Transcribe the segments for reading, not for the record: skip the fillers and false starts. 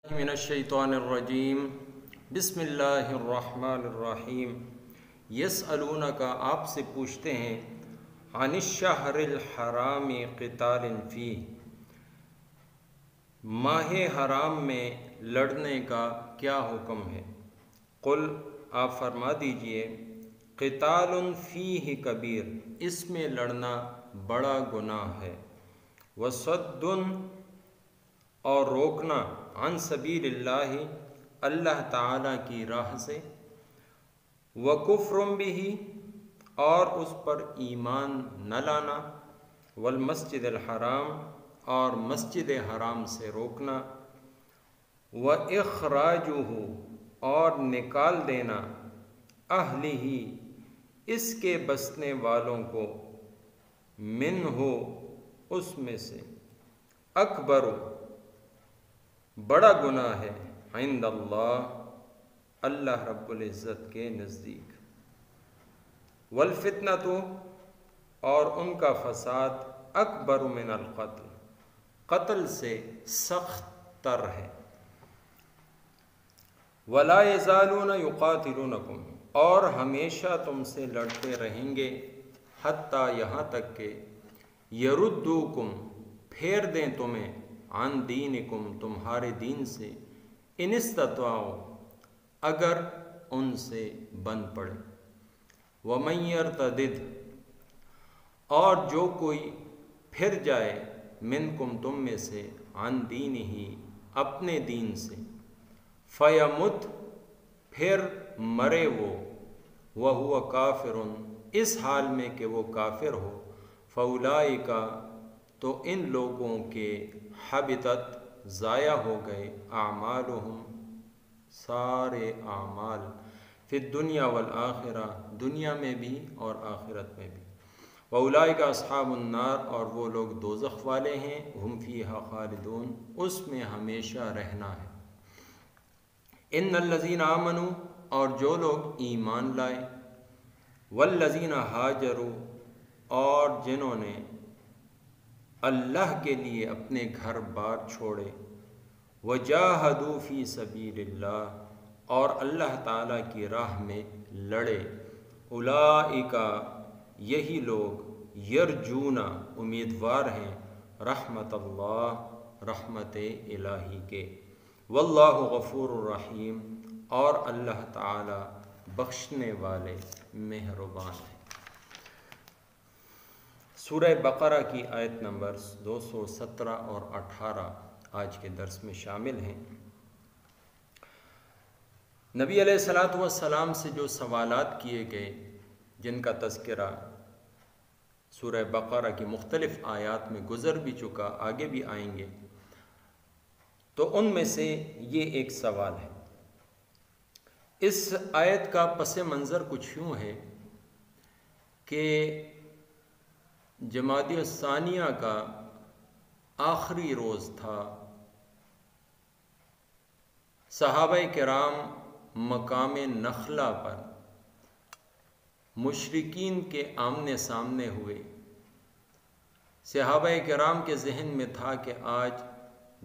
من الشیطان الرجیم بسم اللہ الرحمن الرحیم یسألونک آپ سے پوچھتے ہیں عن الشہر الحرام قتال فیہ ماہ حرام میں لڑنے کا کیا حکم ہے؟ قل آپ فرما دیجئے قتال فیہ کبیر اس میں لڑنا بڑا گناہ ہے، وصد اور روکنا عن سبیل اللہ اللہ تعالیٰ کی راہ سے، وکفر بہ اور اس پر ایمان نہ لانا، والمسجد الحرام اور مسجد حرام سے روکنا، واخراجہ اور نکال دینا اہلہ اس کے بسنے والوں کو، منہ اس میں سے، اکبر بڑا گناہ ہے، عند اللہ اللہ رب العزت کے نزدیک، والفتنۃ اور ان کا فساد اکبر من القتل قتل سے سخت تر ہے، ولا یزالون یقاتلونکم اور ہمیشہ تم سے لڑتے رہیں گے، حتیٰ یہاں تک کہ یردوکم پھیر دیں تمہیں، عن دینکم تمہارے دین سے، ان استطاعوا اگر ان سے بن پڑے، ومن یرتدد اور جو کوئی پھر جائے، منکم تم میں سے، عن دینہ اپنے دین سے، فیمت پھر مرے وہ، وہو کافر اس حال میں کہ وہ کافر ہو، فاولئک تو ان لوگوں کے حبطت ضائع ہو گئے، اعمالہم سارے اعمال، فی الدنیا والآخرہ دنیا میں بھی اور آخرت میں بھی، واولئک اصحاب النار اور وہ لوگ دوزخ والے ہیں، ہم فیہا خالدون اس میں ہمیشہ رہنا ہے، ان الذین آمنوا اور جو لوگ ایمان لائے، والذین ہاجروا اور جنہوں نے اللہ کے لیے اپنے گھر بار چھوڑے، وجاہدوا فی سبیل اللہ اور اللہ تعالیٰ کی راہ میں لڑے، اولئک یہی لوگ، یرجون امیدوار ہیں، رحمت اللہ رحمت الہی کے، واللہ غفور الرحیم اور اللہ تعالیٰ بخشنے والے مہربان ہیں۔ سورہ بقرہ کی آیت نمبر 217 اور 18 آج کے درس میں شامل ہیں۔ نبی علیہ الصلاۃ والسلام سے جو سوالات کیے گئے، جن کا تذکرہ سورہ بقرہ کی مختلف آیات میں گزر بھی چکا، آگے بھی آئیں گے، تو ان میں سے یہ ایک سوال ہے۔ اس آیت کا پس منظر کچھ یوں ہے کہ جمادی الثانیہ کا آخری روز تھا، صحابہ کرام مقام نخلا پر مشرکین کے آمنے سامنے ہوئے، صحابہ کرام کے ذہن میں تھا کہ آج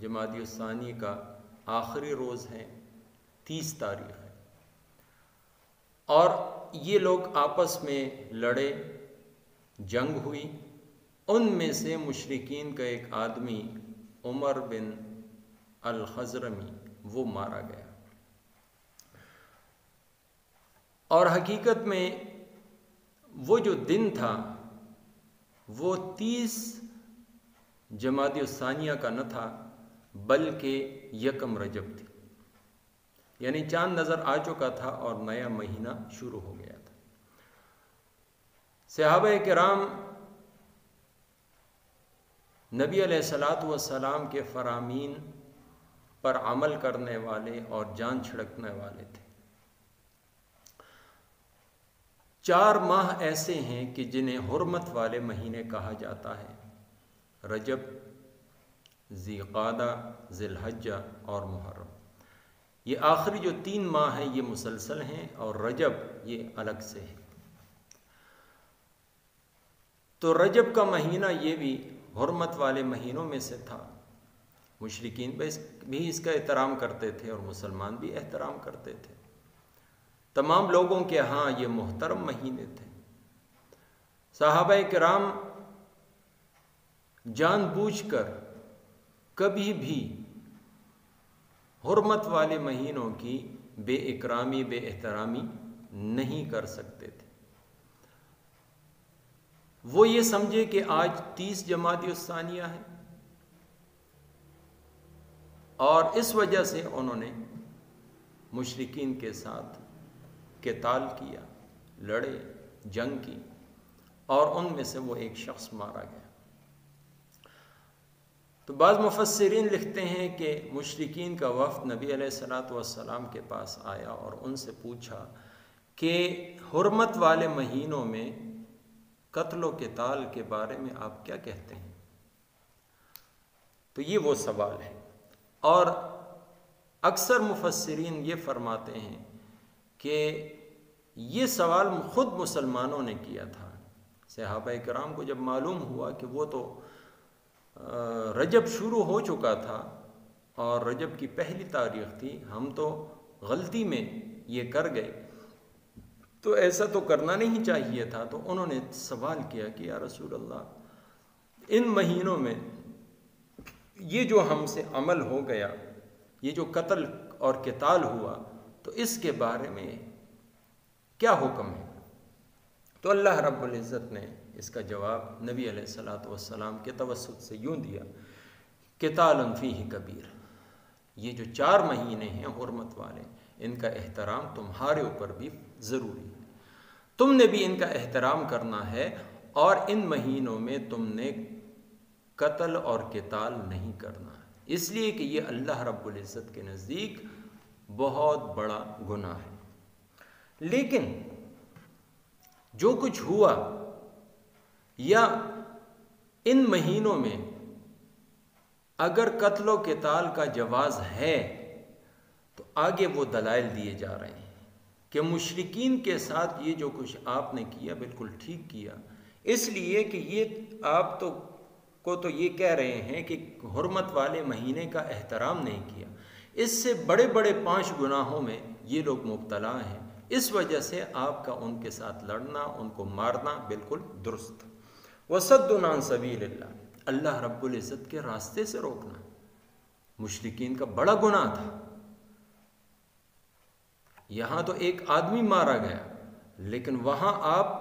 جمادی الثانی کا آخری روز ہے، 30 تاریخ ہے، اور یہ لوگ آپس میں لڑے، جنگ ہوئی، ان میں سے مشرکین کا ایک آدمی عمر بن الخزرمی وہ مارا گیا، اور حقیقت میں وہ جو دن تھا وہ 30 جمادی الثانیہ کا نہ تھا بلکہ 1 رجب تھی، یعنی چاند نظر آ چکا تھا اور نیا مہینہ شروع ہو گیا تھا۔ صحابہ کرام نبی علیہ الصلاۃ والسلام کے فرامین پر عمل کرنے والے اور جان چھڑکنے والے تھے۔ 4 ماہ ایسے ہیں کہ جنہیں حرمت والے مہینے کہا جاتا ہے، رجب، ذی قعدہ، ذی الحجہ اور محرم۔ یہ آخری جو 3 ماہ ہیں یہ مسلسل ہیں، اور رجب یہ الگ سے ہے۔ تو رجب کا مہینہ یہ بھی حرمت والے مہینوں میں سے تھا، مشرکین بھی اس کا احترام کرتے تھے اور مسلمان بھی احترام کرتے تھے. تمام لوگوں کے ہاں یہ محترم مہینے تھے. صحابہ کرام جان بوجھ کر کبھی بھی حرمت والے مہینوں کی بے اکرامی بے احترامی نہیں کر سکتے تھے. وہ یہ سمجھے کہ آج 30 جمادی الثانیہ ہے اور اس وجہ سے انہوں نے مشرکین کے ساتھ قتال کیا، لڑے، جنگ کی اور ان میں سے وہ ایک شخص مارا گیا. تو بعض مفسرین لکھتے ہیں کہ مشرکین کا وفد نبی علیہ الصلوۃ والسلام کے پاس آیا اور ان سے پوچھا کہ حرمت والے مہینوں میں قتل و قتال کے بارے میں آپ کیا کہتے ہیں؟ تو یہ وہ سوال ہے. اور اکثر مفسرین یہ فرماتے ہیں کہ یہ سوال خود مسلمانوں نے کیا تھا. صحابہ کرام کو جب معلوم ہوا کہ وہ تو رجب شروع ہو چکا تھا اور رجب کی پہلی تاریخ تھی، ہم تو غلطی میں یہ کر گئے، تو ایسا تو کرنا نہیں چاہیے تھا. تو انہوں نے سوال کیا کہ یا رسول اللہ، ان مہینوں میں یہ جو ہم سے عمل ہو گیا، یہ جو قتل اور قتال ہوا، تو اس کے بارے میں کیا حکم ہے؟ تو اللہ رب العزت نے اس کا جواب نبی علیہ الصلوۃ والسلام کے توسط سے یوں دیا، قتال فیہ کبیر. یہ جو 4 مہینے ہیں حرمت والے، ان کا احترام تمہارے اوپر بھی ضروری ہے. تم نے بھی ان کا احترام کرنا ہے اور ان مہینوں میں تم نے قتل اور قتال نہیں کرنا، اس لیے کہ یہ اللہ رب العزت کے نزدیک بہت بڑا گناہ ہے. لیکن جو کچھ ہوا یا ان مہینوں میں اگر قتل و قتال کا جواز ہے تو آگے وہ دلائل دیے جا رہے ہیں کہ مشرکین کے ساتھ یہ جو کچھ آپ نے کیا بالکل ٹھیک کیا، اس لیے کہ یہ آپ تو یہ کہہ رہے ہیں کہ حرمت والے مہینے کا احترام نہیں کیا. اس سے بڑے بڑے 5 گناہوں میں یہ لوگ مبتلا ہیں، اس وجہ سے آپ کا ان کے ساتھ لڑنا، ان کو مارنا بالکل درست. وَصَدٌّ عَن سَبِيلِ اللَّهِ، اللہ رب العزت کے راستے سے روکنا مشرکین کا بڑا گناہ تھا. یہاں تو ایک آدمی مارا گیا، لیکن وہاں آپ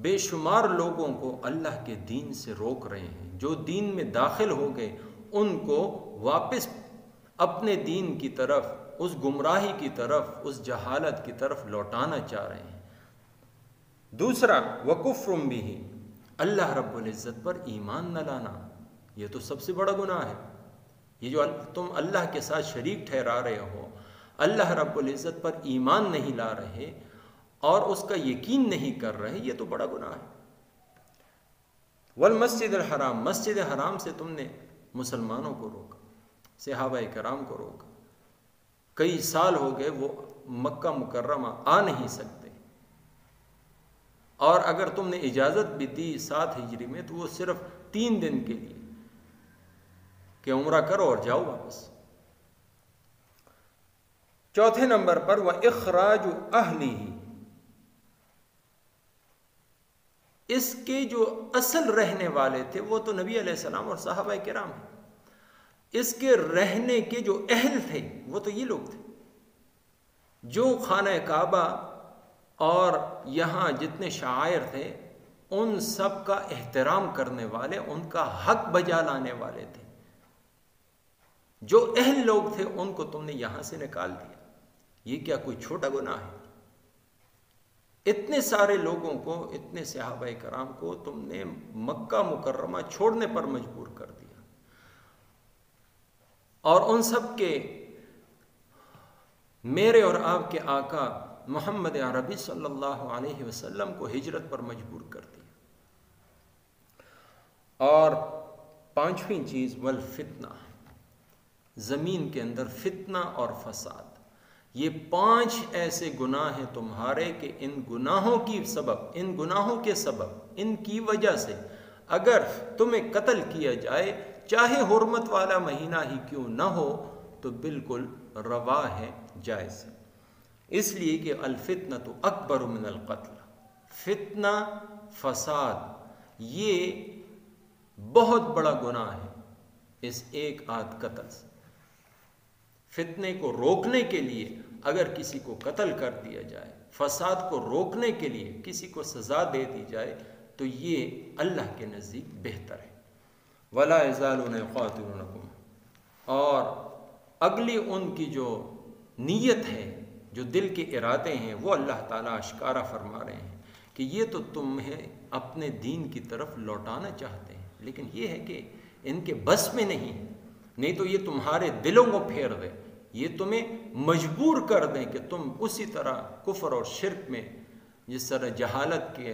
بے شمار لوگوں کو اللہ کے دین سے روک رہے ہیں. جو دین میں داخل ہو گئے ان کو واپس اپنے دین کی طرف، اس گمراہی کی طرف، اس جہالت کی طرف لوٹانا چاہ رہے ہیں. دوسرا وَكُفْرٌ بِهِ، اللہ رب العزت پر ایمان نہ لانا، یہ تو سب سے بڑا گناہ ہے. یہ جو تم اللہ کے ساتھ شریک ٹھہرا رہے ہو، اللہ رب العزت پر ایمان نہیں لا رہے اور اس کا یقین نہیں کر رہے، یہ تو بڑا گناہ ہے. والمسجد الحرام، مسجد حرام سے تم نے مسلمانوں کو روکا، صحابہ کرام کو روکا. کئی سال ہو گئے وہ مکہ مکرمہ آ نہیں سکتے، اور اگر تم نے اجازت بھی دی 7 ہجری میں تو وہ صرف 3 دن کے لیے کہ عمرہ کرو اور جاؤ واپس. چوتھے نمبر پر وَإِخْرَاجُ أَهْلِهِ، اس کے جو اصل رہنے والے تھے وہ تو نبی علیہ السلام اور صحابہ کرام ہیں. اس کے رہنے کے جو اہل تھے وہ تو یہ لوگ تھے جو خانہ کعبہ اور یہاں جتنے شعائر تھے ان سب کا احترام کرنے والے، ان کا حق بجا لانے والے تھے. جو اہل لوگ تھے ان کو تم نے یہاں سے نکال دیا. یہ کیا کوئی چھوٹا گناہ ہے؟ اتنے سارے لوگوں کو، اتنے صحابہ کرام کو تم نے مکہ مکرمہ چھوڑنے پر مجبور کر دیا، اور ان سب کے میرے اور آپ کے آقا محمد عربی صلی اللہ علیہ وسلم کو ہجرت پر مجبور کر دیا. اور 5ویں چیز والفتنہ، زمین کے اندر فتنہ اور فساد. یہ 5 ایسے گناہ ہیں تمہارے کہ ان گناہوں کے سبب، ان کی وجہ سے اگر تمہیں قتل کیا جائے چاہے حرمت والا مہینہ ہی کیوں نہ ہو تو بالکل روا ہے، جائز ہے۔ اس لیے کہ الفتنۃ اکبر من القتل، فتنہ فساد یہ بہت بڑا گناہ ہے اس ایک آدھ قتل سے۔ فتنے کو روکنے کے لیے اگر کسی کو قتل کر دیا جائے، فساد کو روکنے کے لیے کسی کو سزا دے دی جائے تو یہ اللہ کے نزدیک بہتر ہے۔ وَلَا يَزَالُونَ يُقَاتِلُونَكُمْ، اور اگلی ان کی جو نیت ہے، جو دل کے ارادے ہیں، وہ اللہ تعالیٰ اشکارا فرما رہے ہیں کہ یہ تو تمہیں اپنے دین کی طرف لوٹانا چاہتے ہیں، لیکن یہ ہے کہ ان کے بس میں نہیں تو یہ تمہارے دلوں کو پھیر دے، یہ تمہیں مجبور کر دیں کہ تم اسی طرح کفر اور شرک میں، جس طرح جہالت کے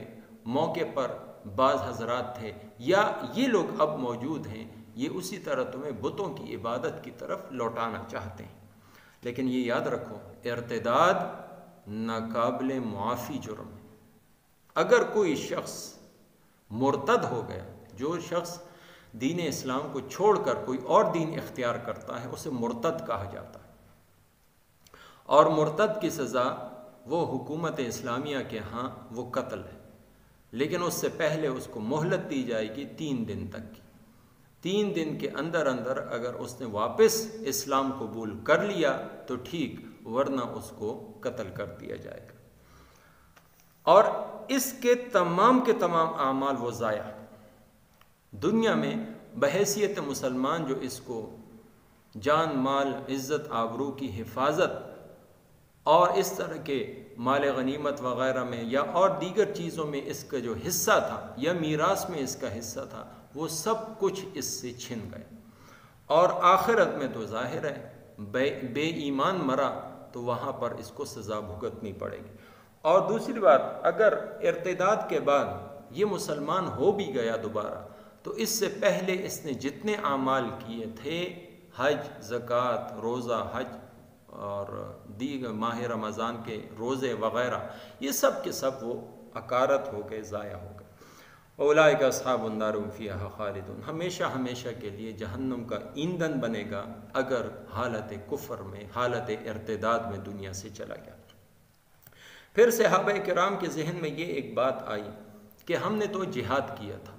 موقع پر بعض حضرات تھے یا یہ لوگ اب موجود ہیں، یہ اسی طرح تمہیں بتوں کی عبادت کی طرف لوٹانا چاہتے ہیں۔ لیکن یہ یاد رکھو، ارتداد ناقابل معافی جرم ہے۔ اگر کوئی شخص مرتد ہو گیا، جو شخص دین اسلام کو چھوڑ کر کوئی اور دین اختیار کرتا ہے، اسے مرتد کہا جاتا ہے، اور مرتد کی سزا وہ حکومت اسلامیہ کے ہاں وہ قتل ہے، لیکن اس سے پہلے اس کو مہلت دی جائے گی 3 دن تک کی۔ 3 دن کے اندر اگر اس نے واپس اسلام قبول کر لیا تو ٹھیک، ورنہ اس کو قتل کر دیا جائے گا۔ اور اس کے تمام اعمال وہ ضائع دنیا میں بحیثیت مسلمان، جو اس کو جان مال عزت آبرو کی حفاظت اور اس طرح کے مال غنیمت وغیرہ میں یا اور دیگر چیزوں میں اس کا جو حصہ تھا یا میراث میں اس کا حصہ تھا، وہ سب کچھ اس سے چھن گئے۔ اور آخرت میں تو ظاہر ہے بے ایمان مرا تو وہاں پر اس کو سزا بھگتنی پڑے گی۔ اور دوسری بات، اگر ارتداد کے بعد یہ مسلمان ہو بھی گیا دوبارہ، تو اس سے پہلے اس نے جتنے اعمال کیے تھے، حج، زکوٰۃ، روزہ حج اور دیگر ماہ رمضان کے روزے وغیرہ، یہ سب کے سب وہ اکارت ہو گئے، ضائع ہو گئے۔ اولئک اصحاب النار هم فیہا خالدون، ہمیشہ کے لیے جہنم کا ایندھن بنے گا اگر حالت کفر میں، حالت ارتداد میں دنیا سے چلا گیا۔ پھر صحابہ کرام کے ذہن میں یہ ایک بات آئی کہ ہم نے تو جہاد کیا تھا،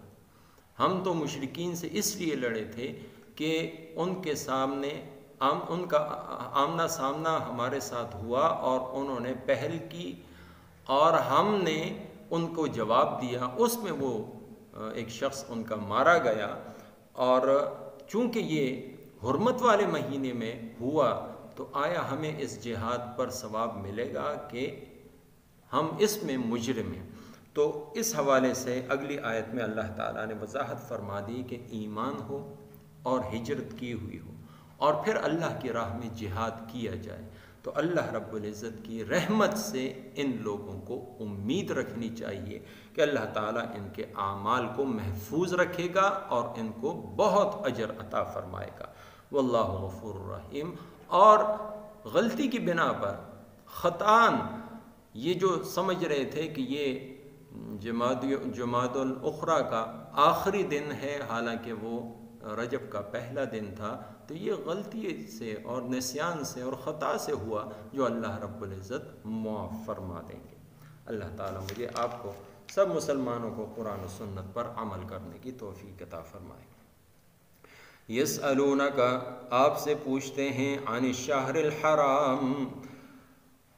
ہم تو مشرکین سے اس لیے لڑے تھے کہ ان کے سامنے ان کا آمنا سامنا ہمارے ساتھ ہوا اور انہوں نے پہل کی اور ہم نے ان کو جواب دیا، اس میں وہ ایک شخص ان کا مارا گیا، اور چونکہ یہ حرمت والے مہینے میں ہوا تو آیا ہمیں اس جہاد پر ثواب ملے گا کہ ہم اس میں مجرم ہیں؟ تو اس حوالے سے اگلی آیت میں اللہ تعالیٰ نے وضاحت فرما دی کہ ایمان ہو اور ہجرت کی ہوئی ہو اور پھر اللہ کی راہ میں جہاد کیا جائے تو اللہ رب العزت کی رحمت سے ان لوگوں کو امید رکھنی چاہیے کہ اللہ تعالیٰ ان کے اعمال کو محفوظ رکھے گا اور ان کو بہت اجر عطا فرمائے گا۔ واللہ غفور رحیم۔ اور غلطی کی بنا پر خطان یہ جو سمجھ رہے تھے کہ یہ جمادی الاخری کا آخری دن ہے، حالانکہ وہ رجب کا پہلا دن تھا، تو یہ غلطی سے اور نسیان سے اور خطا سے ہوا جو اللہ رب العزت معاف فرما دیں گے۔ اللہ تعالیٰ مجھے آپ کو سب مسلمانوں کو قرآن و سنت پر عمل کرنے کی توفیق عطا فرمائے۔ یسألونک، آپ سے پوچھتے ہیں، عن الشہر الحرام،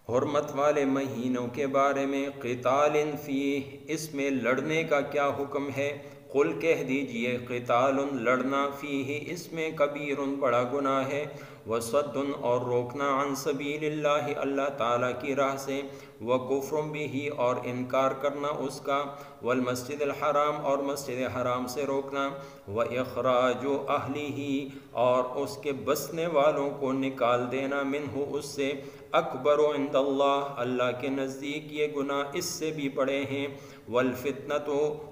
حرمت والے مہینوں کے بارے میں، قتال فیہ، اس میں لڑنے کا کیا حکم ہے؟ قل کہہ دیجئے، قتال لڑنا، فیہ اس میں، کبیر بڑا گناہ ہے، وصد اور روکنا، عن سبیل اللہ اللہ تعالیٰ کی راہ سے، وکفر بہ اور انکار کرنا اس کا، والمسجد الحرام اور مسجد حرام سے روکنا، واخراج اہلہ اور اس کے بسنے والوں کو نکال دینا، منہ اس سے، اکبر عند اللہ اللہ کے نزدیک یہ گناہ اس سے بھی بڑے ہیں، والفتنۃ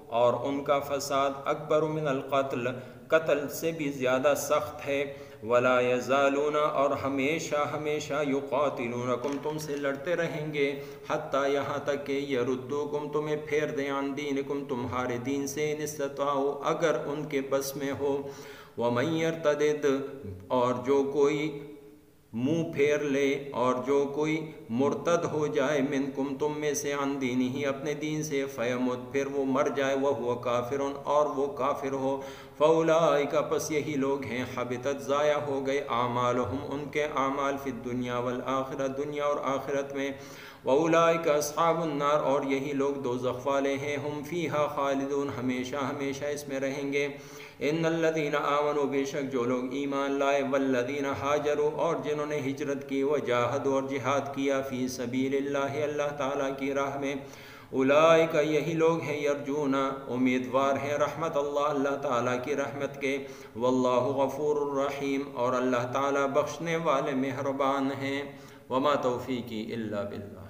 اور ان کا فساد، اکبر من القتل قتل سے بھی زیادہ سخت ہے، ولا یزالون اور ہمیشہ یقاتلونکم تم سے لڑتے رہیں گے، حتیٰ یہاں تک کہ یردوکم تمہیں پھیر دیں، عن دینکم تمہارے دین سے، ان استطاعوا اگر ان کے بس میں ہو، وَمَن يَرْتَدِدْ اور جو کوئی منہ پھیر لے اور جو کوئی مرتد ہو جائے منکم تم میں سے عن دینہ اپنے دین سے فیمت پھر وہ مر جائے وہو کافر اور وہ کافر ہو فاولئک پس یہی لوگ ہیں حبطت ضائع ہو گئے اعمالہم ان کے اعمال فی الدنیا والآخرہ دنیا اور آخرت میں وَأُولَئِكَ أَصْحَابُ النَّارِ اور یہی لوگ دوزخ والے ہیں ہم فیہا خالدون ہمیشہ ہمیشہ اس میں رہیں گے ان الذین آمنوا بے شک جو لوگ ایمان لائے والذین ہاجروا اور جنہوں نے ہجرت کی وجاہدوا اور جہاد کیا فی سبیل اللہ اللہ تعالیٰ کی راہ میں اولئک یہی لوگ ہیں یرجون امیدوار ہیں رحمت اللہ اللہ تعالیٰ کی رحمت کے واللہ غفور الرحیم اور اللہ تعالیٰ بخشنے والے مہربان ہیں وما توفیقی الا باللہ